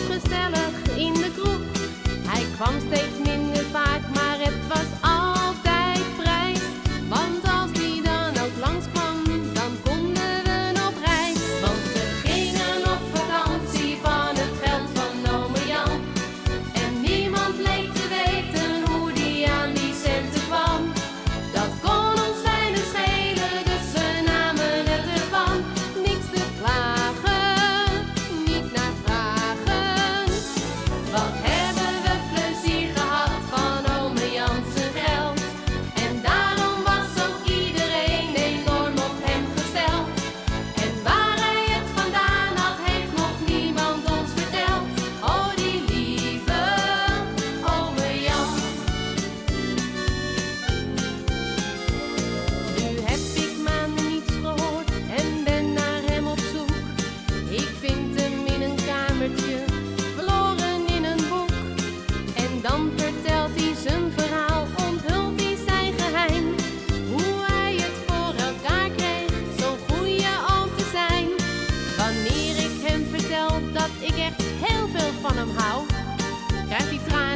gezellig in de kroeg. Hij kwam steeds minder vaak, maar het was altijd prijs. Want als die dan ook langskwam, dan konden we op reis. Want we gingen op vakantie van het geld van ome Jan. En niemand leek te weten hoe die aan die centen kwam. Dat kon ons weinig schelen, dus we namen het ervan. Niks te klagen, niet naar vragen. Wat hebben we plezier gehad van ome Jan zijn geld. En daarom was ook iedereen enorm op hem gesteld. En waar hij het vandaan had, heeft nog niemand ons verteld. Oh, die lieve ome Jan. Nu heb ik maanden niets gehoord en ben naar hem op zoek. Ik vind hem in een kamertje, verloren in een boek. En dan vertelt hij zijn verhaal, onthult hij zijn geheim. Hoe hij het voor elkaar kreeg, zo'n goeie oom te zijn. Wanneer ik hem vertel dat ik echt heel veel van hem hou, krijgt hij tranen